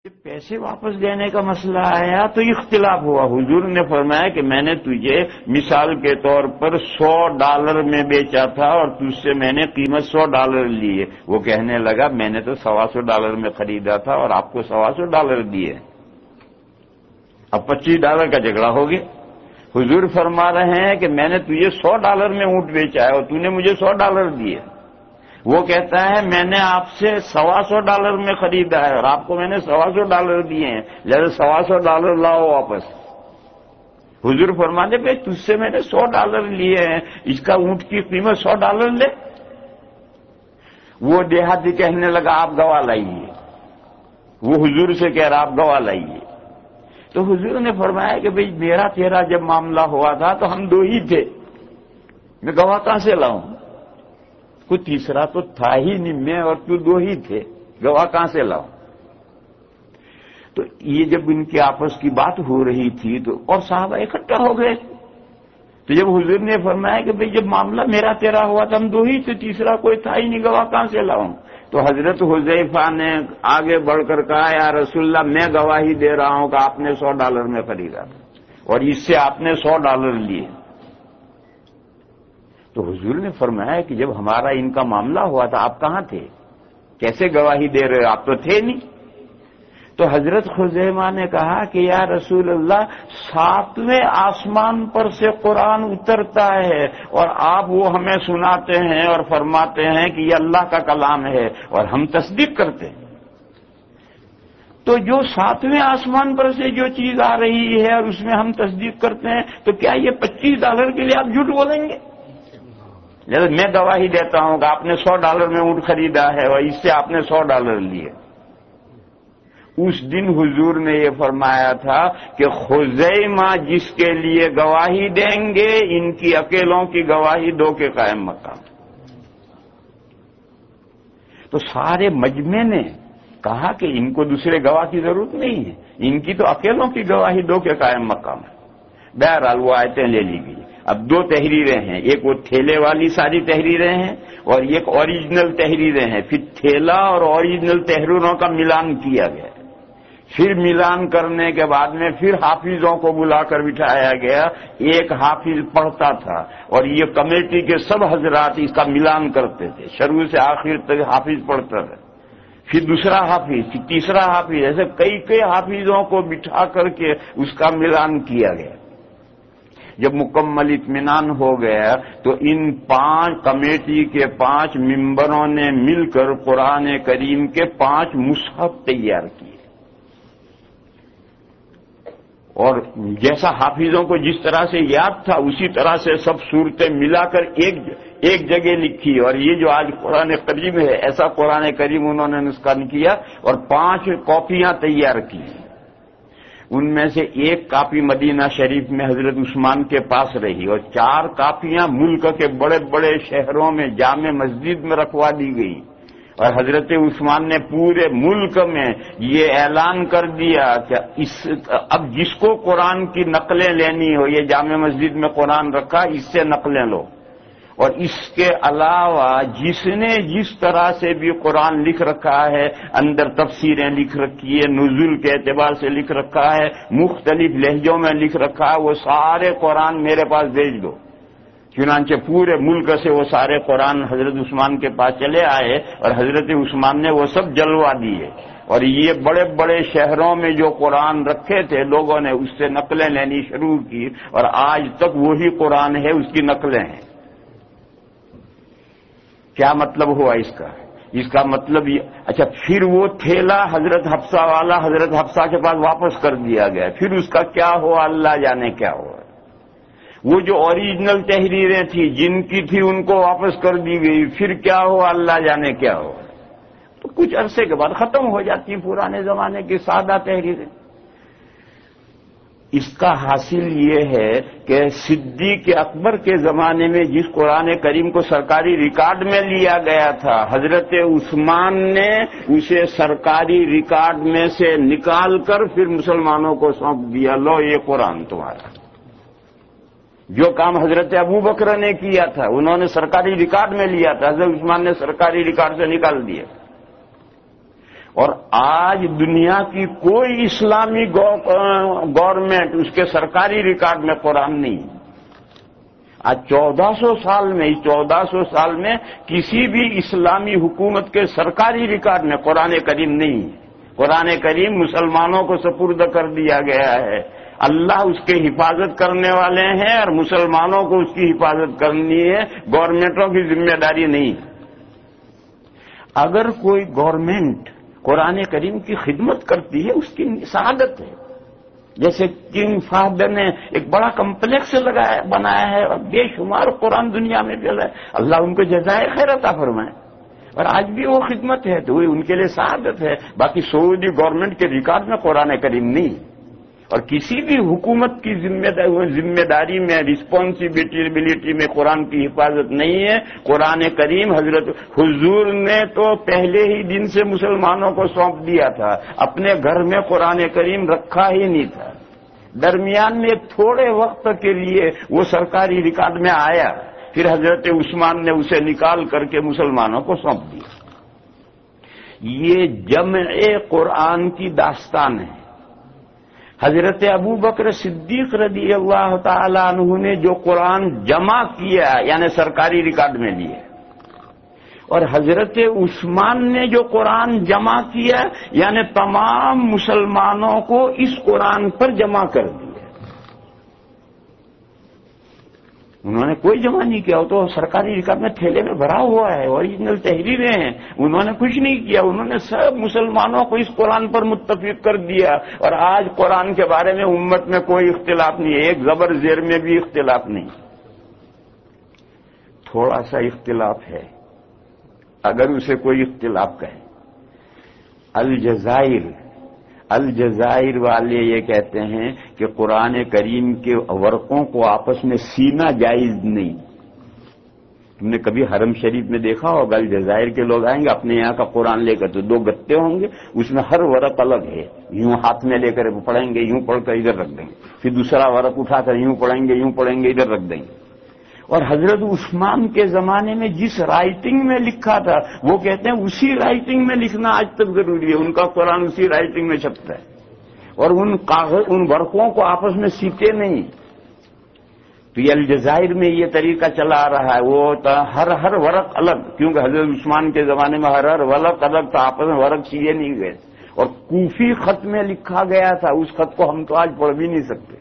پیسے واپس دینے کا مسئلہ آیا تو اختلاف ہوا. حضور نے فرمایا کہ میں نے تجھے مثال کے طور پر $100 میں بیچا تھا اور تجھ سے میں نے قیمت $100 لیے. وہ کہنے لگا میں نے تو $125 میں خریدا تھا اور آپ کو $125 دیے. اب $25 کا جھگڑا ہو گیا. حضور فرما رہے ہیں کہ میں نے تجھے $100 میں اونٹ بیچا ہے اور تو نے مجھے $100 دیے. وہ کہتا ہے میں نے آپ سے $125 میں خریدا ہے اور آپ کو میں نے $125 دیے ہیں, لہذا $125 لاؤ واپس. حضور فرماتے پہ تجھ سے میں نے $100 لیے ہیں, اس کا اونٹ کی قیمت $100 لے. وہ دیہاتی کہنے لگا آپ گواہ لائیے. وہ حضور سے کہہ رہا آپ گواہ لائیے. تو حضور نے فرمایا کہ بھئی میرا تیرا جب معاملہ ہوا تھا تو ہم دو ہی تھے, میں گواہ کہاں سے لاؤں؟ کوئی تیسرا تو تھا ہی نہیں, میں اور تو دو ہی تھے, گواہ کہاں سے لاؤں؟ تو یہ جب ان کے آپس کی بات ہو رہی تھی تو اور صحابہ اکٹھا ہو گئے. تو جب حضور نے فرمایا کہ بھئی جب معاملہ میرا تیرا ہوا تھا ہم دو ہی تھے, تیسرا کوئی تھا ہی نہیں, گواہ کہاں سے لاؤں؟ تو حضرت حذیفہ نے آگے بڑھ کر کہا یا رسول اللہ میں گواہی دے رہا ہوں کہ آپ نے $100 میں خریدا اور اس سے آپ نے $100 لیے. تو حضور نے فرمایا کہ جب ہمارا ان کا معاملہ ہوا تھا آپ کہاں تھے, کیسے گواہی دے رہے ہو, آپ تو تھے نہیں. تو حضرت خزیمہ نے کہا کہ یا رسول اللہ 7ویں آسمان پر سے قرآن اترتا ہے اور آپ وہ ہمیں سناتے ہیں اور فرماتے ہیں کہ یہ اللہ کا کلام ہے اور ہم تصدیق کرتے ہیں. تو جو 7ویں آسمان پر سے جو چیز آ رہی ہے اور اس میں ہم تصدیق کرتے ہیں تو کیا یہ $25 کے لیے آپ جھوٹ بولیں گے؟ جیسے میں گواہی دیتا ہوں کہ آپ نے $100 میں اونٹ خریدا ہے اور اس سے آپ نے $100 لیے. اس دن حضور نے یہ فرمایا تھا کہ خزیمہ جس کے لیے گواہی دیں گے ان کی اکیلوں کی گواہی دو کے قائم مقام. تو سارے مجمع نے کہا کہ ان کو دوسرے گواہ کی ضرورت نہیں ہے, ان کی تو اکیلوں کی گواہی دو کے قائم مقام ہے. بہرحال وہ آیتیں لے لی گئی. اب دو تحریریں ہیں, ایک وہ تھیلے والی ساری تحریریں ہیں اور ایک اوریجنل تحریریں ہیں. پھر تھیلا اور اوریجنل تحریروں کا ملان کیا گیا. پھر ملان کرنے کے بعد میں پھر حافظوں کو بلا کر بٹھایا گیا. ایک حافظ پڑھتا تھا اور یہ کمیٹی کے سب حضرات اس کا ملان کرتے تھے, شروع سے آخر تک حافظ پڑھتا تھا. پھر دوسرا حافظ, پھر تیسرا حافظ, ایسے کئی حافظوں کو بٹھا کر کے اس کا ملان کیا گیا. جب مکمل اطمینان ہو گیا تو ان 5 کمیٹی کے 5 ممبروں نے مل کر قرآن کریم کے 5 مصحف تیار کیے اور جیسا حافظوں کو جس طرح سے یاد تھا اسی طرح سے سب صورتیں ملا کر ایک جگہ لکھی. اور یہ جو آج قرآن کریم ہے ایسا قرآن کریم انہوں نے نسخہ کیا اور 5 کاپیاں تیار کی. ان میں سے ایک کاپی مدینہ شریف میں حضرت عثمان کے پاس رہی اور 4 کاپیاں ملک کے بڑے بڑے شہروں میں جامع مسجد میں رکھوا دی گئی. اور حضرت عثمان نے پورے ملک میں یہ اعلان کر دیا کہ اب جس کو قرآن کی نقلیں لینی ہو, یہ جامع مسجد میں قرآن رکھا اس سے نقلیں لو. اور اس کے علاوہ جس نے جس طرح سے بھی قرآن لکھ رکھا ہے, اندر تفسیریں لکھ رکھی ہے, نزول کے اعتبار سے لکھ رکھا ہے, مختلف لہجوں میں لکھ رکھا ہے, وہ سارے قرآن میرے پاس بھیج دو. چنانچہ پورے ملک سے وہ سارے قرآن حضرت عثمان کے پاس چلے آئے اور حضرت عثمان نے وہ سب جلوا دیے. اور یہ بڑے بڑے شہروں میں جو قرآن رکھے تھے لوگوں نے اس سے نقلیں لینی شروع کی اور آج تک وہی قرآن ہے, اس کی نقلیں ہیں. کیا مطلب ہوا اس کا مطلب یہ. اچھا, پھر وہ تھیلا حضرت حفصہ والا حضرت حفصہ کے پاس واپس کر دیا گیا. پھر اس کا کیا ہوا اللہ جانے کیا ہوا. وہ جو اوریجنل تحریریں تھیں جن کی تھی ان کو واپس کر دی گئی. پھر کیا ہوا اللہ جانے کیا ہوا. تو کچھ عرصے کے بعد ختم ہو جاتی پرانے زمانے کی سادہ تحریریں. اس کا حاصل یہ ہے کہ صدیق اکبر کے زمانے میں جس قرآن کریم کو سرکاری ریکارڈ میں لیا گیا تھا, حضرت عثمان نے اسے سرکاری ریکارڈ میں سے نکال کر پھر مسلمانوں کو سونپ دیا, لو یہ قرآن تمہارا. جو کام حضرت ابو بکر نے کیا تھا انہوں نے سرکاری ریکارڈ میں لیا تھا, حضرت عثمان نے سرکاری ریکارڈ سے نکال دیا. اور آج دنیا کی کوئی اسلامی گورنمنٹ اس کے سرکاری ریکارڈ میں قرآن نہیں. آج 1400 سال میں کسی بھی اسلامی حکومت کے سرکاری ریکارڈ میں قرآن کریم نہیں. قرآن کریم مسلمانوں کو سپرد کر دیا گیا ہے. اللہ اس کے حفاظت کرنے والے ہیں اور مسلمانوں کو اس کی حفاظت کرنی ہے. گورنمنٹوں کی ذمہ داری نہیں. اگر کوئی گورنمنٹ قرآن کریم کی خدمت کرتی ہے اس کی سعادت ہے. جیسے کنگ فہد نے ایک بڑا کمپلیکس بنایا ہے اور بے شمار قرآن دنیا میں پھیلا ہے. اللہ ان کو جزائے خیر عطا فرمائے. اور آج بھی وہ خدمت ہے تو ان کے لیے سعادت ہے. باقی سعودی گورنمنٹ کے ریکارڈ میں قرآن کریم نہیں. اور کسی بھی حکومت کی ذمہ داری میں رسپانسبلٹی میں قرآن کی حفاظت نہیں ہے. قرآن کریم حضرت حضور نے تو پہلے ہی دن سے مسلمانوں کو سونپ دیا تھا. اپنے گھر میں قرآن کریم رکھا ہی نہیں تھا. درمیان میں تھوڑے وقت کے لیے وہ سرکاری ریکارڈ میں آیا. پھر حضرت عثمان نے اسے نکال کر کے مسلمانوں کو سونپ دیا. یہ جمع قرآن کی داستان ہے. حضرت ابو بکر صدیق رضی اللہ تعالی عنہ نے جو قرآن جمع کیا یعنی سرکاری ریکارڈ میں لیے، اور حضرت عثمان نے جو قرآن جمع کیا یعنی تمام مسلمانوں کو اس قرآن پر جمع کر دیا. انہوں نے کوئی جمع نہیں کیا. وہ تو سرکاری ریکارڈ میں تھیلے میں بھرا ہوا ہے، اوریجنل تحریریں ہیں. انہوں نے کچھ نہیں کیا. انہوں نے سب مسلمانوں کو اس قرآن پر متفق کر دیا. اور آج قرآن کے بارے میں امت میں کوئی اختلاف نہیں ہے. ایک زبر زیر میں بھی اختلاف نہیں. تھوڑا سا اختلاف ہے، اگر اسے کوئی اختلاف کہے. الجزائر والے یہ کہتے ہیں کہ قرآن کریم کے ورقوں کو آپس میں سینا جائز نہیں. تم نے کبھی حرم شریف میں دیکھا ہوگا الجزائر کے لوگ آئیں گے اپنے یہاں کا قرآن لے کر، تو 2 گتے ہوں گے، اس میں ہر ورق الگ ہے. یوں ہاتھ میں لے کر پڑھیں گے، یوں پڑھ کر ادھر رکھ دیں گے. پھر دوسرا ورق اٹھا کر یوں پڑھیں گے ادھر رکھ دیں گے. اور حضرت عثمان کے زمانے میں جس رائٹنگ میں لکھا تھا وہ کہتے ہیں اسی رائٹنگ میں لکھنا آج تک ضروری ہے. ان کا قرآن اسی رائٹنگ میں چھپتا ہے. اور ان ورقوں کو آپس میں سیتے نہیں. تو یہ الجزائر میں یہ طریقہ چلا آ رہا ہے. وہ ہر ورق الگ، کیونکہ حضرت عثمان کے زمانے میں ہر ورق الگ تھا، آپس میں ورق سیے نہیں گئے. اور کوفی خط میں لکھا گیا تھا. اس خط کو ہم تو آج پڑھ بھی نہیں سکتے.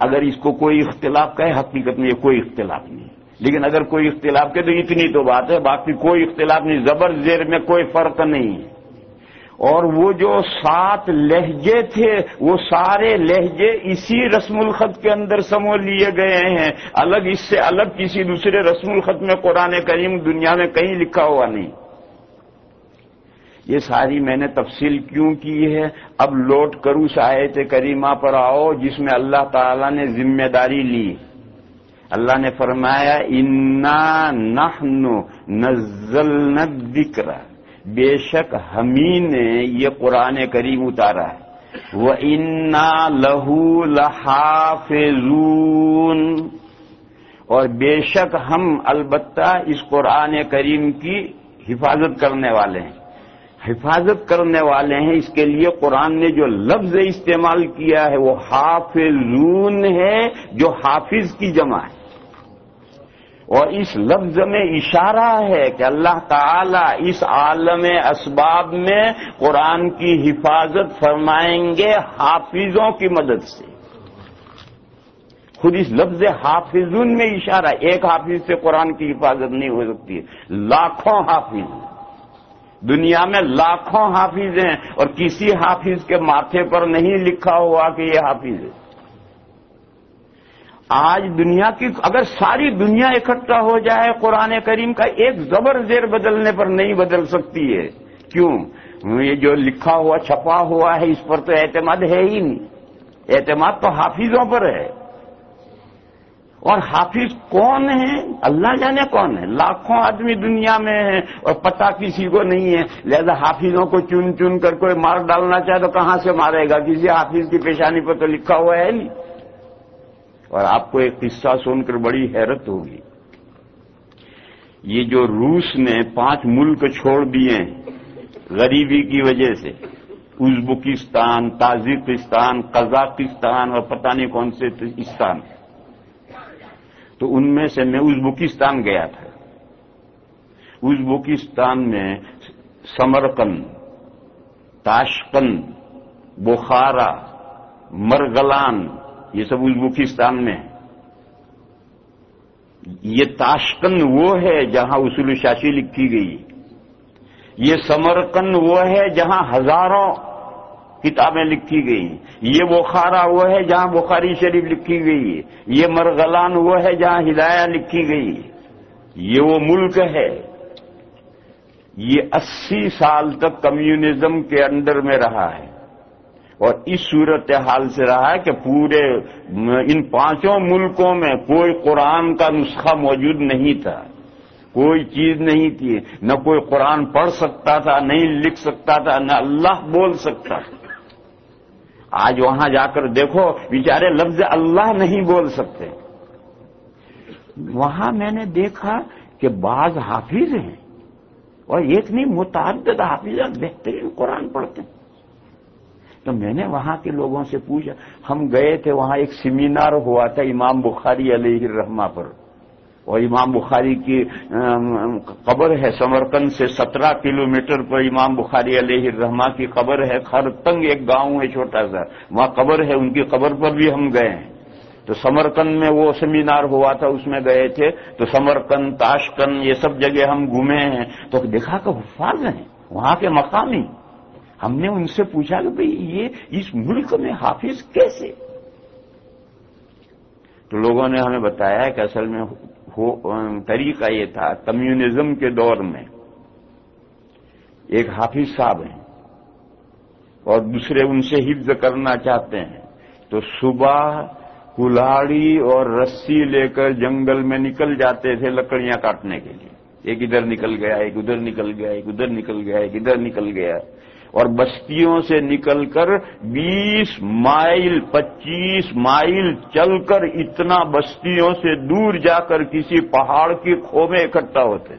اگر اس کو کوئی اختلاف کہے، حقیقت میں یہ کوئی اختلاف نہیں. لیکن اگر کوئی اختلاف کہے تو اتنی تو بات ہے، باقی کوئی اختلاف نہیں. زبر زیر میں کوئی فرق نہیں. اور وہ جو 7 لہجے تھے وہ سارے لہجے اسی رسم الخط کے اندر سمو لیے گئے ہیں. الگ اس سے الگ کسی دوسرے رسم الخط میں قرآن کریم دنیا میں کہیں لکھا ہوا نہیں. یہ ساری میں نے تفصیل کیوں کی ہے؟ اب لوٹ کر اس آیت کریمہ پر آؤ جس میں اللہ تعالیٰ نے ذمہ داری لی. اللہ نے فرمایا اِنَّا نَحْنُ نَزَّلْنَا الذِّكْرَ، بے شک ہمیں نے یہ قرآن کریم اتارا ہے. وَإِنَّا لَهُ لَحَافِظُونَ، اور بے شک ہم البتہ اس قرآن کریم کی حفاظت کرنے والے ہیں. حفاظت کرنے والے ہیں، اس کے لیے قرآن نے جو لفظ استعمال کیا ہے وہ حافظون ہے، جو حافظ کی جمع ہے. اور اس لفظ میں اشارہ ہے کہ اللہ تعالی اس عالم اسباب میں قرآن کی حفاظت فرمائیں گے حافظوں کی مدد سے. خود اس لفظ حافظون میں اشارہ ہے. ایک حافظ سے قرآن کی حفاظت نہیں ہو سکتی ہے، لاکھوں حافظ دنیا میں، لاکھوں حافظ ہیں. اور کسی حافظ کے ماتھے پر نہیں لکھا ہوا کہ یہ حافظ ہے. آج دنیا کی اگر ساری دنیا اکٹھا ہو جائے قرآن کریم کا ایک زبر زیر بدلنے پر نہیں بدل سکتی ہے. کیوں؟ یہ جو لکھا ہوا چھپا ہوا ہے اس پر تو اعتماد ہے ہی نہیں. اعتماد تو حافظوں پر ہے. اور حافظ کون ہے؟ اللہ جانے کون ہے. لاکھوں آدمی دنیا میں ہیں اور پتہ کسی کو نہیں ہے. لہذا حافظوں کو چن چن کر کوئی مار ڈالنا چاہے تو کہاں سے مارے گا؟ کسی حافظ کی پیشانی پر تو لکھا ہوا ہے نہیں. اور آپ کو ایک قصہ سن کر بڑی حیرت ہوگی. یہ جو روس نے 5 ملک چھوڑ دیے غریبی کی وجہ سے، ازبکستان، تاجکستان، قزاقستان اور پتہ نہیں کون سے استان، تو ان میں سے میں ازبکستان گیا تھا۔ ازبکستان میں سمرقند، تاشقند، بخارا، مرغلان، یہ سب ازبکستان میں ہے۔ یہ تاشقند وہ ہے جہاں اصول شاشی لکھی گئی، یہ سمرقند وہ ہے جہاں ہزاروں کتابیں لکھی گئی، یہ بخارا وہ ہے جہاں بخاری شریف لکھی گئی، یہ مرغلان وہ ہے جہاں ہدایہ لکھی گئی، یہ وہ ملک ہے۔ یہ 80 سال تک کمیونزم کے انڈر میں رہا ہے، اور اس صورتحال سے رہا ہے کہ پورے ان 5 ملکوں میں کوئی قرآن کا نسخہ موجود نہیں تھا، کوئی چیز نہیں تھی، نہ کوئی قرآن پڑھ سکتا تھا، نہیں لکھ سکتا تھا، نہ اللہ بول سکتا تھا۔ آج وہاں جا کر دیکھو، بیچارے لفظ اللہ نہیں بول سکتے۔ وہاں میں نے دیکھا کہ بعض حافظ ہیں، اور ایک نہیں متعدد حافظ بہترین قرآن پڑھتے ہیں۔ تو میں نے وہاں کے لوگوں سے پوچھا، ہم گئے تھے وہاں، ایک سیمینار ہوا تھا امام بخاری علیہ الرحمہ پر، اور امام بخاری کی قبر ہے سمرقند سے 17 کلومیٹر پر امام بخاری علیہ الرحمہ کی قبر ہے، خرتنگ ایک گاؤں ہے چھوٹا سا، وہاں قبر ہے، ان کی قبر پر بھی ہم گئے ہیں۔ تو سمرقند میں وہ سیمینار ہوا تھا، اس میں گئے تھے، تو سمرقند، تاشقند، یہ سب جگہ ہم گھومے ہیں، تو دیکھا کہ حفاظ ہیں وہاں کے مقامی۔ ہم نے ان سے پوچھا کہ بھئی یہ اس ملک میں حافظ کیسے؟ تو لوگوں نے ہمیں بتایا کہ اصل میں طریقہ یہ تھا، کمیونزم کے دور میں ایک حافظ صاحب ہیں اور دوسرے ان سے حفظ کرنا چاہتے ہیں، تو صبح کلاڑی اور رسی لے کر جنگل میں نکل جاتے تھے لکڑیاں کاٹنے کے لیے، ایک ادھر نکل گیا، ایک ادھر نکل گیا، ایک ادھر نکل گیا، ایک ادھر نکل گیا، اور بستیوں سے نکل کر 20 مائل 25 مائل چل کر اتنا بستیوں سے دور جا کر کسی پہاڑ کی کھو میں اکٹھا ہوتے،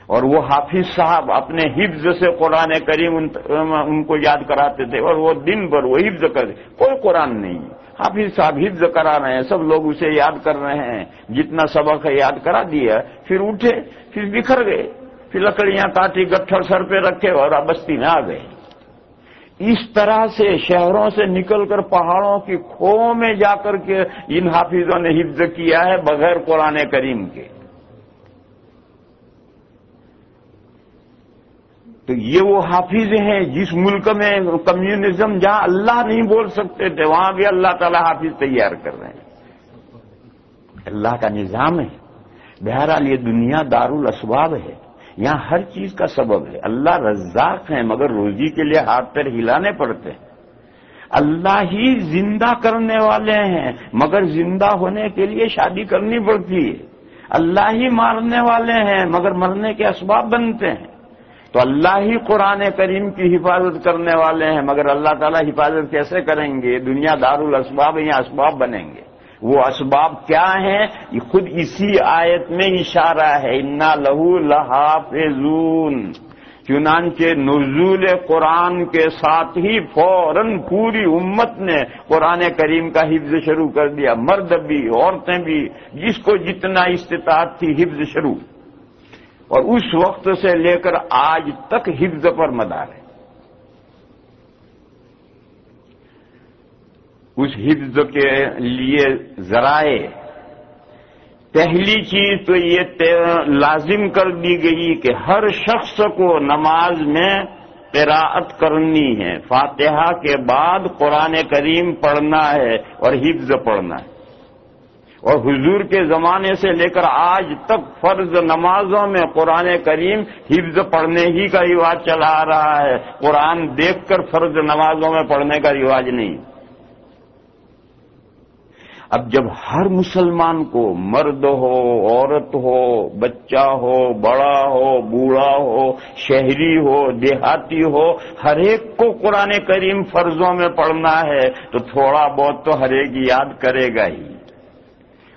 اور وہ حافظ صاحب اپنے حفظ سے قرآن کریم ان کو یاد کراتے تھے، اور وہ دن بھر وہ حفظ کرتے، کوئی قرآن نہیں، حافظ صاحب حفظ کرا رہے ہیں، سب لوگ اسے یاد کر رہے ہیں، جتنا سبق ہے یاد کرا دیا، پھر اٹھے، پھر بکھر گئے، پھر لکڑیاں کاٹی، گٹھر سر پہ رکھے اور بستی میں آ گئے۔ اس طرح سے شہروں سے نکل کر پہاڑوں کی کھو میں جا کر کے ان حافظوں نے حفظ کیا ہے بغیر قرآن کریم کے۔ تو یہ وہ حافظ ہیں جس ملک میں کمیونزم جہاں اللہ نہیں بول سکتے تھے، وہاں بھی اللہ تعالیٰ حافظ تیار کر رہے ہیں۔ اللہ کا نظام ہے۔ بہرحال یہ دنیا دارالاسباب ہے، یہاں ہر چیز کا سبب ہے۔ اللہ رزاق ہیں مگر روزی کے لیے ہاتھ پیر ہلانے پڑتے ہیں۔ اللہ ہی زندہ کرنے والے ہیں مگر زندہ ہونے کے لیے شادی کرنی پڑتی ہے۔ اللہ ہی مارنے والے ہیں مگر مرنے کے اسباب بنتے ہیں۔ تو اللہ ہی قرآن کریم کی حفاظت کرنے والے ہیں مگر اللہ تعالیٰ حفاظت کیسے کریں گے؟ دنیا دارالاسباب ہے، یہاں اسباب بنیں گے۔ وہ اسباب کیا ہیں؟ یہ خود اسی آیت میں اشارہ ہے، انا لہو لحافظون۔ چنانچہ نزول قرآن کے ساتھ ہی فوراً پوری امت نے قرآن کریم کا حفظ شروع کر دیا، مرد بھی عورتیں بھی، جس کو جتنا استطاعت تھی حفظ شروع، اور اس وقت سے لے کر آج تک حفظ پر مدار ہے۔ اس حفظ کے لیے ذرائع، پہلی چیز تو یہ لازم کر دی گئی کہ ہر شخص کو نماز میں قراءت کرنی ہے، فاتحہ کے بعد قرآن کریم پڑھنا ہے اور حفظ پڑھنا ہے۔ اور حضور کے زمانے سے لے کر آج تک فرض نمازوں میں قرآن کریم حفظ پڑھنے ہی کا رواج چلا آ رہا ہے، قرآن دیکھ کر فرض نمازوں میں پڑھنے کا رواج نہیں۔ اب جب ہر مسلمان کو، مرد ہو، عورت ہو، بچہ ہو، بڑا ہو، بوڑھا ہو، شہری ہو، دیہاتی ہو، ہر ایک کو قرآن کریم فرضوں میں پڑھنا ہے، تو تھوڑا بہت تو ہر ایک یاد کرے گا ہی۔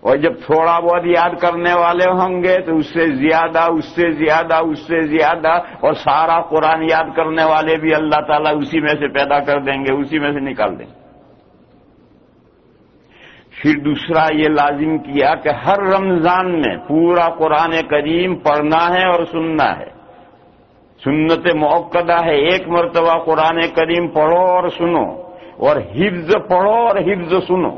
اور جب تھوڑا بہت یاد کرنے والے ہوں گے تو اس سے زیادہ اس سے زیادہ اس سے زیادہ، اور سارا قرآن یاد کرنے والے بھی اللہ تعالیٰ اسی میں سے پیدا کر دیں گے، اسی میں سے نکال دیں گے۔ پھر دوسرا یہ لازم کیا کہ ہر رمضان میں پورا قرآن کریم پڑھنا ہے اور سننا ہے، سنت موقدہ ہے، ایک مرتبہ قرآن کریم پڑھو اور سنو، اور حفظ پڑھو اور حفظ سنو۔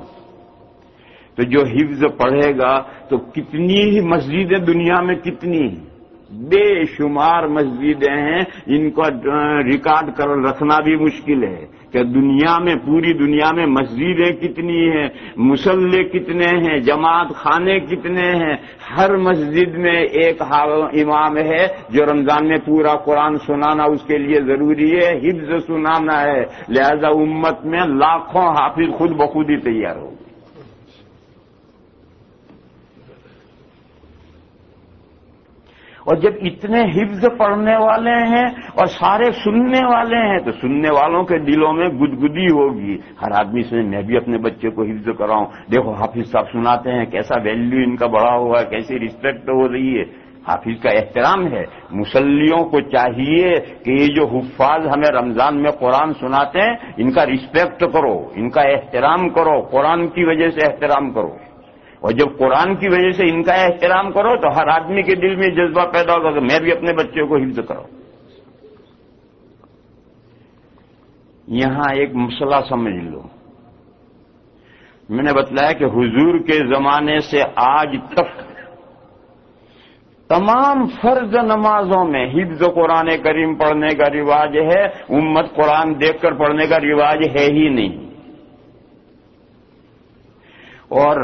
تو جو حفظ پڑھے گا تو کتنی ہی مسجدیں دنیا میں کتنی ہیں، بے شمار مسجدیں ہیں، ان کو ریکارڈ کر رکھنا بھی مشکل ہے کہ دنیا میں، پوری دنیا میں مسجدیں کتنی ہیں، مصلے کتنے ہیں، جماعت خانے کتنے ہیں۔ ہر مسجد میں ایک امام ہے جو رمضان میں پورا قرآن سنانا اس کے لیے ضروری ہے، حفظ سنانا ہے، لہذا امت میں لاکھوں حافظ خود بخود ہی تیار ہو۔ اور جب اتنے حفظ پڑھنے والے ہیں اور سارے سننے والے ہیں تو سننے والوں کے دلوں میں گدگدی ہوگی، ہر آدمی سے میں بھی اپنے بچے کو حفظ کراؤں، دیکھو حافظ صاحب سناتے ہیں، کیسا ویلیو ان کا بڑھا ہوا ہے، کیسی رسپیکٹ ہو رہی ہے، حافظ کا احترام ہے۔ مصلیوں کو چاہیے کہ یہ جو حفاظ ہمیں رمضان میں قرآن سناتے ہیں ان کا رسپیکٹ کرو، ان کا احترام کرو، قرآن کی وجہ سے احترام کرو، اور جب قرآن کی وجہ سے ان کا احترام کرو تو ہر آدمی کے دل میں جذبہ پیدا ہوگا کہ میں بھی اپنے بچے کو حفظ کراؤں۔ یہاں ایک مسئلہ سمجھ لو، میں نے بتلایا کہ حضور کے زمانے سے آج تک تمام فرض نمازوں میں حفظ قرآن کریم پڑھنے کا رواج ہے، امت قرآن دیکھ کر پڑھنے کا رواج ہے ہی نہیں۔ اور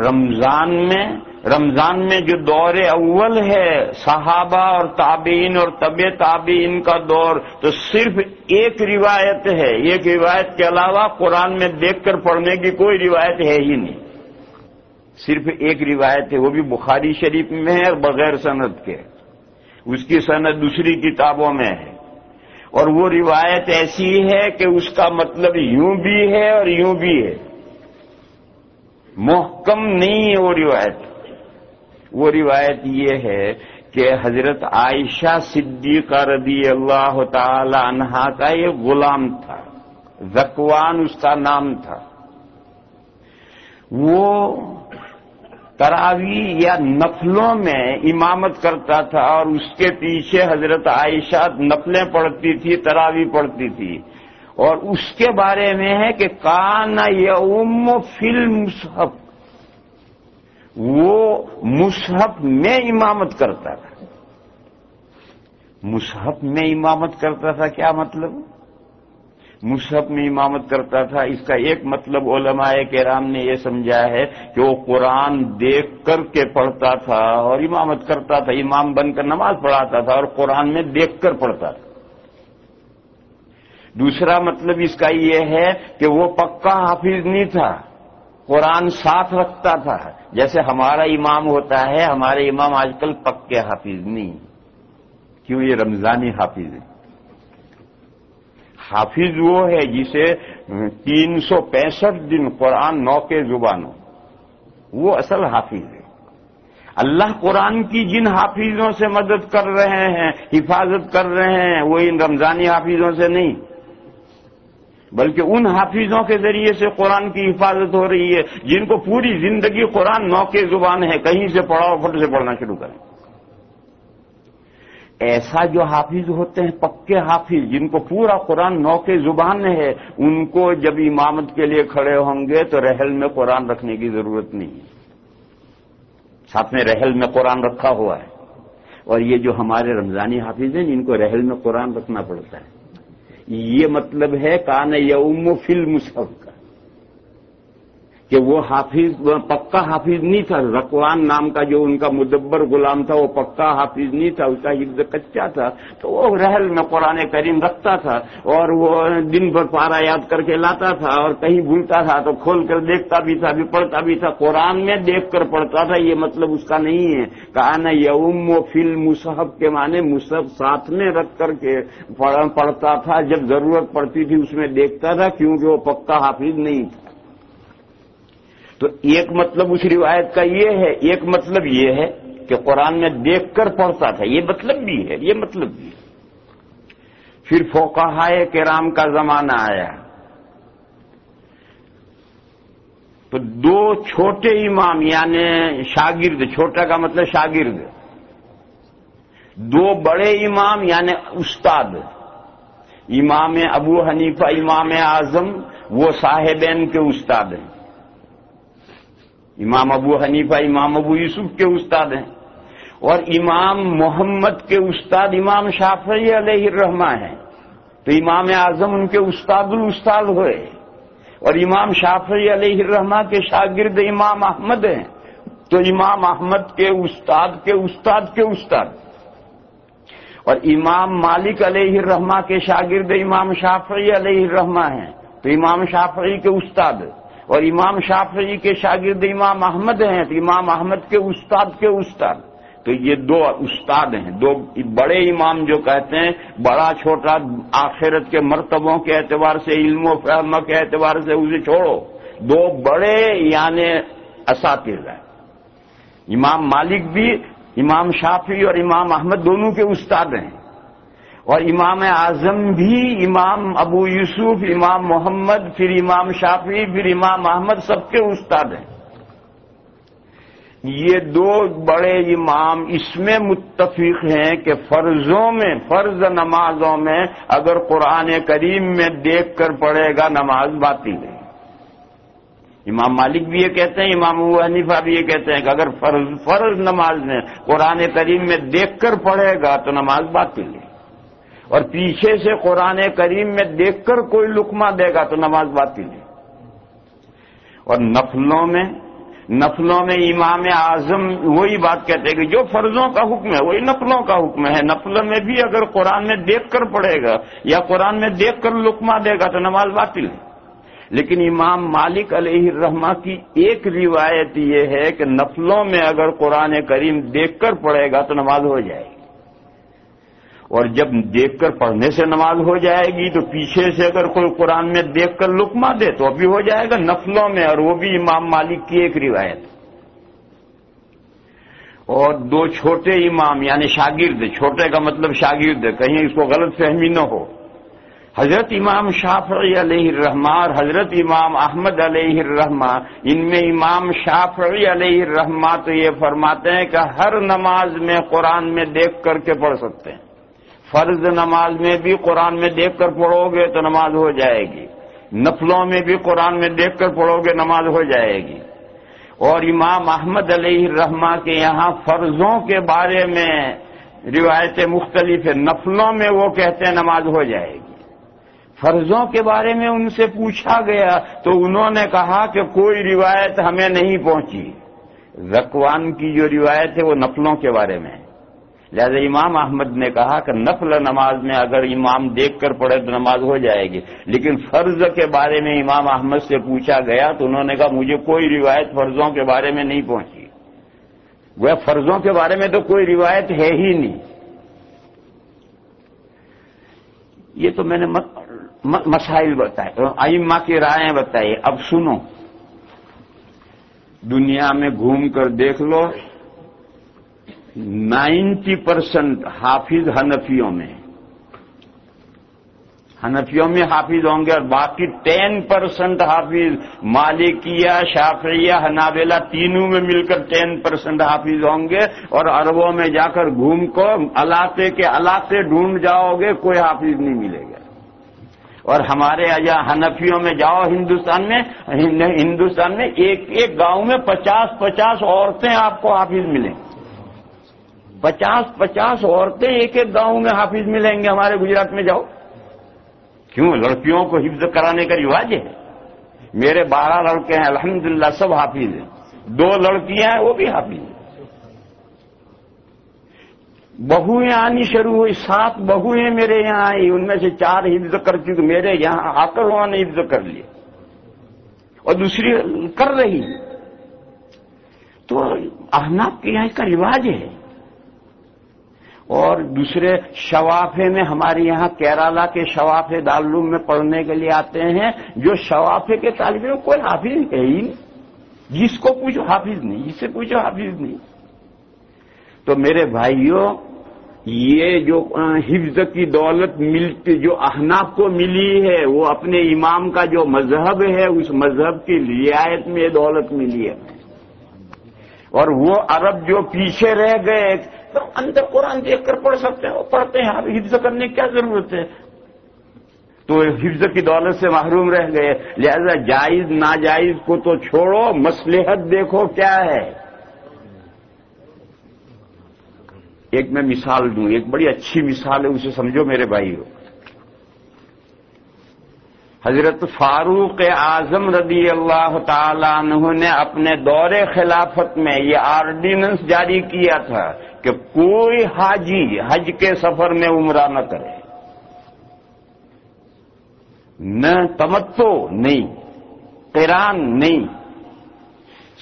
رمضان میں جو دور اول ہے صحابہ اور تابعین اور تبع تابعین کا دور، تو صرف ایک روایت ہے، ایک روایت کے علاوہ قرآن میں دیکھ کر پڑھنے کی کوئی روایت ہے ہی نہیں، صرف ایک روایت ہے، وہ بھی بخاری شریف میں ہے اور بغیر سند کے، اس کی سند دوسری کتابوں میں ہے، اور وہ روایت ایسی ہے کہ اس کا مطلب یوں بھی ہے اور یوں بھی ہے، محکم نہیں ہے وہ روایت۔ وہ روایت یہ ہے کہ حضرت عائشہ صدیقہ رضی اللہ تعالی عنہا کا ایک غلام تھا، ذکوان اس کا نام تھا، وہ تراویح یا نفلوں میں امامت کرتا تھا اور اس کے پیچھے حضرت عائشہ نفلیں پڑھتی تھی، تراویح پڑھتی تھی، اور اس کے بارے میں ہے کہ کان یؤم فی المصحف، وہ مصحف میں امامت کرتا تھا۔ مصحف میں امامت کرتا تھا کیا مطلب؟ مصحف میں امامت کرتا تھا، اس کا ایک مطلب علماء کرام نے یہ سمجھا ہے کہ وہ قرآن دیکھ کر کے پڑھتا تھا اور امامت کرتا تھا، امام بن کر نماز پڑھاتا تھا اور قرآن میں دیکھ کر پڑھتا تھا۔ دوسرا مطلب اس کا یہ ہے کہ وہ پکا حافظ نہیں تھا، قرآن ساتھ رکھتا تھا، جیسے ہمارا امام ہوتا ہے، ہمارے امام آج کل پکے حافظ نہیں، کیوں؟ یہ رمضانی حافظ ہے۔ حافظ وہ ہے جسے 365 دن قرآن 9 زبانوں، وہ اصل حافظ ہے۔ اللہ قرآن کی جن حافظوں سے مدد کر رہے ہیں، حفاظت کر رہے ہیں، وہ ان رمضانی حافظوں سے نہیں، بلکہ ان حافظوں کے ذریعے سے قرآن کی حفاظت ہو رہی ہے جن کو پوری زندگی قرآن 9 زبان ہے، کہیں سے پڑھاؤ فٹ سے پڑھنا شروع کریں۔ ایسا جو حافظ ہوتے ہیں پکے حافظ جن کو پورا قرآن 9 زبان ہے، ان کو جب امامت کے لیے کھڑے ہوں گے تو رحل میں قرآن رکھنے کی ضرورت نہیں ہے، ساتھ میں رحل میں قرآن رکھا ہوا ہے۔ اور یہ جو ہمارے رمضانی حافظ ہیں ان کو رحل میں قرآن رکھنا پڑتا ہے، یہ مطلب ہے کان یوم فی المصحف کا، کہ وہ حافظ پکا حافظ نہیں تھا۔ ذکوان نام کا جو ان کا مدبر غلام تھا وہ پکا حافظ نہیں تھا، اس کا حفظ کچا تھا، تو وہ رحل میں قرآن کریم رکھتا تھا اور وہ دن بھر پارا یاد کر کے لاتا تھا، اور کہیں بھولتا تھا تو کھول کر دیکھتا بھی تھا، بھی پڑھتا بھی تھا، قرآن میں دیکھ کر پڑھتا تھا۔ یہ مطلب اس کا نہیں ہے کان یوم فی المصحف کے معنی مصحف ساتھ میں رکھ کر کے پڑھتا تھا، جب ضرورت پڑتی تھی اس میں دیکھتا تھا، کیونکہ وہ پکا حافظ نہیں تھا۔ تو ایک مطلب اس روایت کا یہ ہے، ایک مطلب یہ ہے کہ قرآن میں دیکھ کر پڑھتا تھا، یہ مطلب بھی ہے، یہ مطلب بھی ہے۔ پھر فقہائے کرام کا زمانہ آیا تو دو چھوٹے امام یعنی شاگرد، چھوٹا کا مطلب شاگرد، دو بڑے امام یعنی استاد، امام ابو حنیفہ امام اعظم وہ صاحبین کے استاد ہیں، امام ابو حنیفہ امام ابو یوسف کے استاد ہیں، اور امام محمد کے استاد امام شافعی علیہ الرحمہ ہیں، تو امام اعظم ان کے استاد الاستاد ہوئے، اور امام شافعی علیہ الرحمہ کے شاگرد امام احمد ہیں، تو امام احمد کے استاد کے استاد کے استاد، اور امام مالک علیہ الرحمہ کے شاگرد امام شافعی علیہ الرحمہ ہیں، تو امام شافعی کے استاد، اور امام شافعی کے شاگرد امام احمد ہیں، تو امام احمد کے استاد کے استاد، تو یہ دو استاد ہیں، دو بڑے امام جو کہتے ہیں، بڑا چھوٹا آخرت کے مرتبوں کے اعتبار سے، علم و فہم کے اعتبار سے اسے چھوڑو، دو بڑے یعنی اساتذہ، امام مالک بھی، امام شافعی اور امام احمد دونوں کے استاد ہیں، اور امام اعظم بھی امام ابو یوسف، امام محمد، پھر امام شافعی، پھر امام احمد سب کے استاد ہیں۔ یہ دو بڑے امام اس میں متفق ہیں کہ فرضوں میں، فرض نمازوں میں اگر قرآن کریم میں دیکھ کر پڑھے گا نماز باطل ہے۔ امام مالک بھی یہ کہتے ہیں، امام ابو حنیفہ بھی یہ کہتے ہیں کہ اگر فرض نماز میں قرآن کریم میں دیکھ کر پڑھے گا تو نماز باطل ہے، اور پیچھے سے قرآن کریم میں دیکھ کر کوئی لقمہ دے گا تو نماز باطل ہے۔ اور نفلوں میں امام اعظم وہی بات کہتے ہیں کہ جو فرضوں کا حکم ہے وہی نفلوں کا حکم ہے، نفل میں بھی اگر قرآن میں دیکھ کر پڑھے گا یا قرآن میں دیکھ کر لقمہ دے گا تو نماز باطل ہے۔ لیکن امام مالک علیہ الرحمہ کی ایک روایت یہ ہے کہ نفلوں میں اگر قرآن کریم دیکھ کر پڑھے گا تو نماز ہو جائے گی، اور جب دیکھ کر پڑھنے سے نماز ہو جائے گی تو پیچھے سے اگر کوئی قرآن میں دیکھ کر لقمہ دے تو ابھی ہو جائے گا نفلوں میں، اور وہ بھی امام مالک کی ایک روایت۔ اور دو چھوٹے امام یعنی شاگرد، چھوٹے کا مطلب شاگرد، کہیں اس کو غلط فہمی نہ ہو، حضرت امام شافعی علیہ الرحمہ اور حضرت امام احمد علیہ الرحمہ، ان میں امام شافعی علیہ الرحمہ تو یہ فرماتے ہیں کہ ہر نماز میں قرآن میں دیکھ کر کے پڑھ سکتے ہیں، فرض نماز میں بھی قرآن میں دیکھ کر پڑھو گے تو نماز ہو جائے گی، نفلوں میں بھی قرآن میں دیکھ کر پڑھو گے نماز ہو جائے گی۔ اور امام احمد علیہ الرحمہ کے یہاں فرضوں کے بارے میں روایتیں مختلف ہیں، نفلوں میں وہ کہتے ہیں نماز ہو جائے گی، فرضوں کے بارے میں ان سے پوچھا گیا تو انہوں نے کہا کہ کوئی روایت ہمیں نہیں پہنچی، ذکوان کی جو روایت ہے وہ نفلوں کے بارے میں ہے، لہذا امام احمد نے کہا کہ نفل نماز میں اگر امام دیکھ کر پڑھے تو نماز ہو جائے گی، لیکن فرض کے بارے میں امام احمد سے پوچھا گیا تو انہوں نے کہا مجھے کوئی روایت فرضوں کے بارے میں نہیں پہنچی، وہ فرضوں کے بارے میں تو کوئی روایت ہے ہی نہیں۔ یہ تو میں نے مسائل بتائے، ائمہ کی رائیں بتائی۔ اب سنو، دنیا میں گھوم کر دیکھ لو، 90% حافظ حنفیوں میں حافظ ہوں گے، اور باقی 10% حافظ مالکیہ، شافعیہ، حنابلہ تینوں میں مل کر 10% حافظ ہوں گے، اور عربوں میں جا کر گھوم کر علاقے کے علاقے ڈھونڈ جاؤ گے کوئی حافظ نہیں ملے گا۔ اور ہمارے یہاں حنفیوں میں جاؤ ہندوستان میں ایک ایک گاؤں میں 50 عورتیں آپ کو حافظ ملیں، 50 عورتیں ایک ایک گاؤں میں حافظ ملیں گے۔ ہمارے گجرات میں جاؤ، کیوں؟ لڑکیوں کو حفظ کرانے کا رواج ہے۔ میرے 12 لڑکے ہیں الحمدللہ، سب حافظ ہیں، 2 لڑکیاں ہیں وہ بھی حافظ ہیں۔ بہویں آنی شروع ہوئی، 7 بہویں میرے یہاں آئی، ان میں سے 4 حفظ کر چکی، میرے یہاں آ کر انہوں نے حفظ کر لیا، اور دوسری کر رہی۔ تو احناف کے یہاں اس کا رواج ہے۔ اور دوسرے شوافے میں ہمارے یہاں کیرالا کے شوافے دارالعلوم میں پڑھنے کے لیے آتے ہیں، جو شوافے کے طالب علم کوئی حافظ ہے ہی نہیں، جس کو پوچھو حافظ نہیں، جس سے پوچھو حافظ نہیں۔ تو میرے بھائیوں، یہ جو حفظ کی دولت ملتی جو احناف کو ملی ہے، وہ اپنے امام کا جو مذہب ہے اس مذہب کی رعایت میں یہ دولت ملی ہے۔ اور وہ عرب جو پیچھے رہ گئے تو اندر قرآن دیکھ کر پڑھ سکتے ہیں، وہ پڑھتے ہیں، حفظ کرنے کی کیا ضرورت ہے؟ تو حفظ کی دولت سے محروم رہ گئے۔ لہذا جائز ناجائز کو تو چھوڑو، مصلحت دیکھو کیا ہے۔ ایک میں مثال دوں، ایک بڑی اچھی مثال ہے، اسے سمجھو میرے بھائیو۔ حضرت فاروق اعظم رضی اللہ تعالیٰ عنہ نے اپنے دور خلافت میں یہ آرڈیننس جاری کیا تھا کہ کوئی حاجی حج کے سفر میں عمرہ نہ کرے، نہ تمتع نہیں، قران نہیں،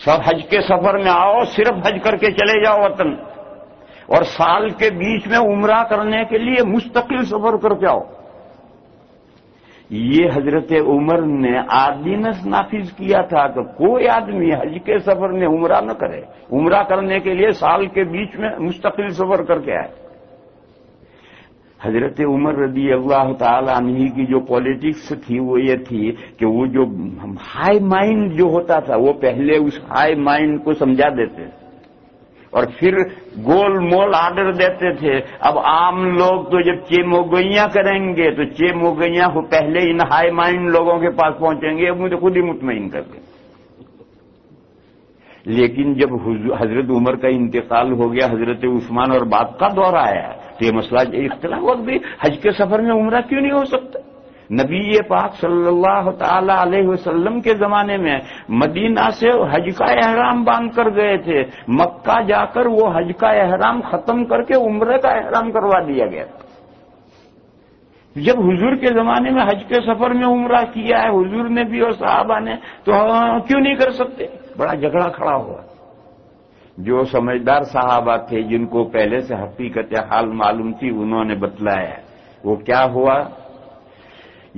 سب حج کے سفر میں آؤ، صرف حج کر کے چلے جاؤ وطن، اور سال کے بیچ میں عمرہ کرنے کے لیے مستقل سفر کر کے آؤ۔ یہ حضرت عمر نے آرڈیننس نافذ کیا تھا کہ کوئی آدمی حج کے سفر میں عمرہ نہ کرے، عمرہ کرنے کے لیے سال کے بیچ میں مستقل سفر کر کے آئے۔ حضرت عمر رضی اللہ تعالی عنہ کی جو پالیٹکس تھی وہ یہ تھی کہ وہ جو ہائی مائنڈ جو ہوتا تھا وہ پہلے اس ہائی مائنڈ کو سمجھا دیتے اور پھر گول مول آرڈر دیتے تھے۔ اب عام لوگ تو جب چیموگیاں کریں گے تو چیموگیاں وہ پہلے ان ہائی مائنڈ لوگوں کے پاس پہنچیں گے، مجھے خود ہی مطمئن کر دیں۔ لیکن جب حضرت عمر کا انتقال ہو گیا، حضرت عثمان اور بعد کا دور آیا تو یہ مسئلہ اختلاف وقت بھی حج کے سفر میں عمرہ کیوں نہیں ہو سکتا؟ نبی پاک صلی اللہ تعالی علیہ وسلم کے زمانے میں مدینہ سے حج کا احرام باندھ کر گئے تھے، مکہ جا کر وہ حج کا احرام ختم کر کے عمرے کا احرام کروا دیا گیا۔ جب حضور کے زمانے میں حج کے سفر میں عمرہ کیا ہے حضور نے بھی اور صحابہ نے، تو کیوں نہیں کر سکتے؟ بڑا جھگڑا کھڑا ہوا۔ جو سمجھدار صحابہ تھے جن کو پہلے سے حقیقت حال معلوم تھی انہوں نے بتلایا۔ وہ کیا ہوا؟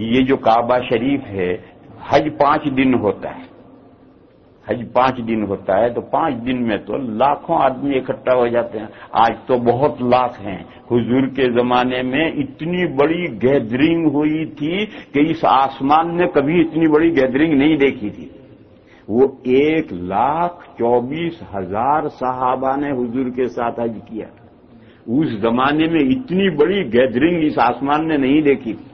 یہ جو کعبہ شریف ہے حج 5 دن ہوتا ہے، حج 5 دن ہوتا ہے، تو 5 دن میں تو لاکھوں آدمی اکٹھا ہو جاتے ہیں۔ آج تو بہت لاکھ ہیں، حضور کے زمانے میں اتنی بڑی گیدرنگ ہوئی تھی کہ اس آسمان نے کبھی اتنی بڑی گیدرنگ نہیں دیکھی تھی۔ وہ 1,24,000 صحابہ نے حضور کے ساتھ حج کیا۔ اس زمانے میں اتنی بڑی گیدرنگ اس آسمان نے نہیں دیکھی تھی۔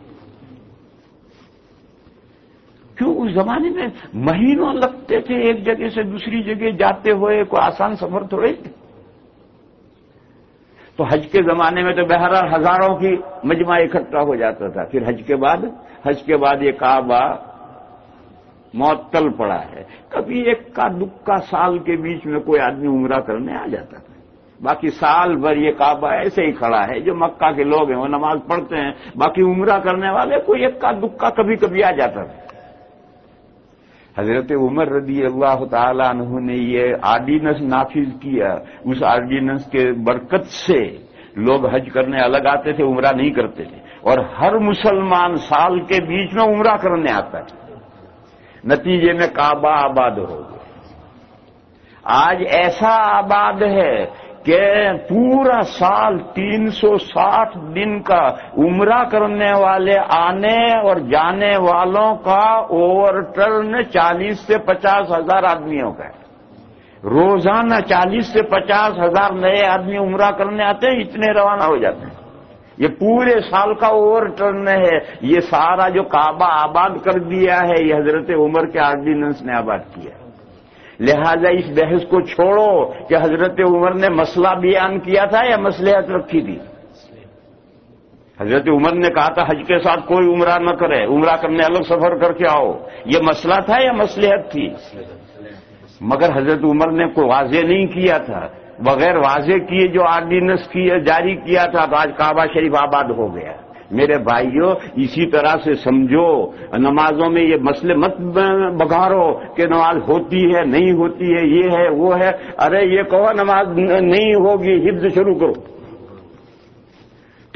کیوں؟ اس زمانے میں مہینوں لگتے تھے ایک جگہ سے دوسری جگہ جاتے ہوئے، کوئی آسان سفر تھوڑے تھے۔ تو حج کے زمانے میں تو بہرحال ہزاروں کی مجمع اکٹھا ہو جاتا تھا۔ پھر حج کے بعد یہ کعبہ معطل پڑا ہے۔ کبھی ایک کا دکا سال کے بیچ میں کوئی آدمی عمرہ کرنے آ جاتا تھا، باقی سال بھر یہ کعبہ ایسے ہی کھڑا ہے۔ جو مکہ کے لوگ ہیں وہ نماز پڑھتے ہیں، باقی عمرہ کرنے والے کوئی ایک کا دکا کبھی کبھی آ جاتا تھا۔ حضرت عمر رضی اللہ تعالی عنہ نے یہ آرڈیننس نافذ کیا، اس آرڈیننس کے برکت سے لوگ حج کرنے الگ آتے تھے، عمرہ نہیں کرتے تھے، اور ہر مسلمان سال کے بیچ میں عمرہ کرنے آتا ہے۔ نتیجے میں کعبہ آباد ہو گیا۔ آج ایسا آباد ہے کہ پورا سال 360 دن کا عمرہ کرنے والے آنے اور جانے والوں کا اوور ٹرن 40 سے 50 ہزار آدمیوں کا ہے۔ روزانہ 40 سے 50 ہزار نئے آدمی عمرہ کرنے آتے ہیں، اتنے روانہ ہو جاتے ہیں۔ یہ پورے سال کا اوور ٹرن ہے۔ یہ سارا جو کعبہ آباد کر دیا ہے یہ حضرت عمر کے آرڈیننس نے آباد کیا۔ لہذا اس بحث کو چھوڑو کہ حضرت عمر نے مسئلہ بیان کیا تھا یا مصلحت رکھی تھی۔ حضرت عمر نے کہا تھا حج کے ساتھ کوئی عمرہ نہ کرے، عمرہ کرنے الگ سفر کر کے آؤ، یہ مسئلہ تھا یا مصلحت تھی؟ مگر حضرت عمر نے کوئی واضح نہیں کیا تھا، بغیر واضح کیے جو آرڈیننس جاری کیا تھا تو آج کعبہ شریف آباد ہو گیا۔ میرے بھائیوں، اسی طرح سے سمجھو، نمازوں میں یہ مسئلے مت بگارو کہ نماز ہوتی ہے نہیں ہوتی ہے، یہ ہے وہ ہے۔ ارے یہ کہو نماز نہیں ہوگی، حفظ شروع کرو۔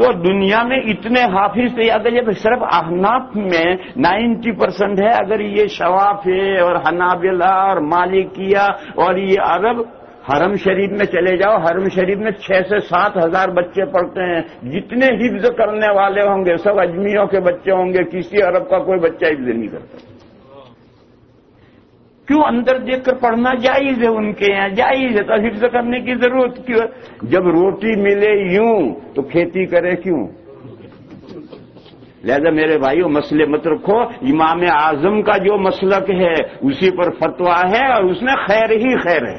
تو دنیا میں اتنے حافظ تھے، اگر یہ صرف احناف میں 90% ہے، اگر یہ شوافی اور حنابلہ اور مالکیہ اور یہ عرب حرم شریف میں چلے جاؤ، حرم شریف میں 6 سے 7 ہزار بچے پڑھتے ہیں، جتنے حفظ کرنے والے ہوں گے سب اجمیوں کے بچے ہوں گے، کسی عرب کا کوئی بچہ حفظ نہیں کرتا۔ کیوں؟ اندر دیکھ کر پڑھنا جائز ہے، ان کے یہاں جائز ہے، تو حفظ کرنے کی ضرورت کیوں؟ جب روٹی ملے یوں تو کھیتی کرے کیوں؟ لہذا میرے بھائیو مسئلے مت رکھو، امام اعظم کا جو مسلک ہے اسی پر فتویٰ ہے اور اس میں خیر ہی خیر ہے،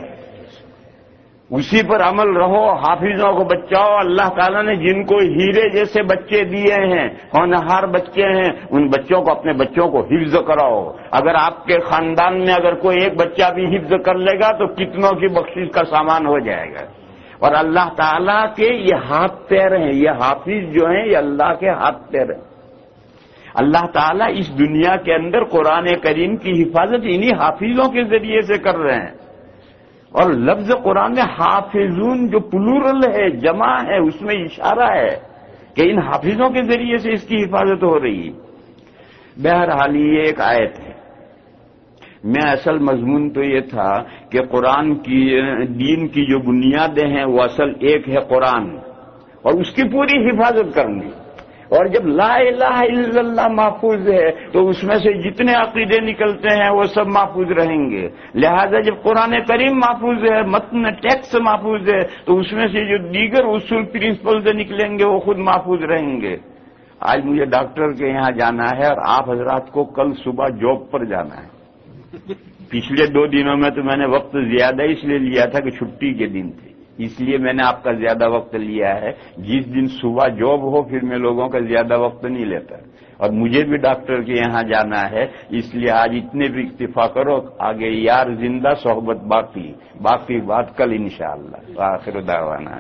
اسی پر عمل رہو، حافظوں کو بچاؤ۔ اللہ تعالیٰ نے جن کو ہیرے جیسے بچے دیے ہیں، ہونہار بچے ہیں، ان بچوں کو، اپنے بچوں کو حفظ کراؤ۔ اگر آپ کے خاندان میں اگر کوئی ایک بچہ بھی حفظ کر لے گا تو کتنوں کی بخشش کا سامان ہو جائے گا۔ اور اللہ تعالیٰ کے یہ ہاتھ پیر ہیں، یہ حافظ جو ہیں یہ اللہ کے ہاتھ پیر ہیں۔ اللہ تعالیٰ اس دنیا کے اندر قرآن کریم کی حفاظت انہی حافظوں کے ذریعے سے کر رہے ہیں۔ اور لفظ قرآن میں حافظون جو پلورل ہے، جمع ہے، اس میں اشارہ ہے کہ ان حافظوں کے ذریعے سے اس کی حفاظت ہو رہی ہے۔ بہرحال یہ ایک آیت ہے، میں اصل مضمون تو یہ تھا کہ قرآن کی، دین کی جو بنیادیں ہیں وہ اصل ایک ہے قرآن، اور اس کی پوری حفاظت کرنی۔ اور جب لا الہ الا اللہ محفوظ ہے تو اس میں سے جتنے عقیدے نکلتے ہیں وہ سب محفوظ رہیں گے۔ لہذا جب قرآن کریم محفوظ ہے، متن ٹیکسٹ محفوظ ہے، تو اس میں سے جو دیگر اصول پرنسپل سے نکلیں گے وہ خود محفوظ رہیں گے۔ آج مجھے ڈاکٹر کے یہاں جانا ہے اور آپ حضرات کو کل صبح جاب پر جانا ہے۔ پچھلے 2 دنوں میں تو میں نے وقت زیادہ اس لیے لیا تھا کہ چھٹی کے دن تھے، اس لیے میں نے آپ کا زیادہ وقت لیا ہے۔ جس دن صبح جاب ہو پھر میں لوگوں کا زیادہ وقت نہیں لیتا، اور مجھے بھی ڈاکٹر کے یہاں جانا ہے، اس لیے آج اتنے بھی اکتفا کرو۔ آگے یار زندہ، صحبت باقی بات کل انشاءاللہ۔ آخر دعوانا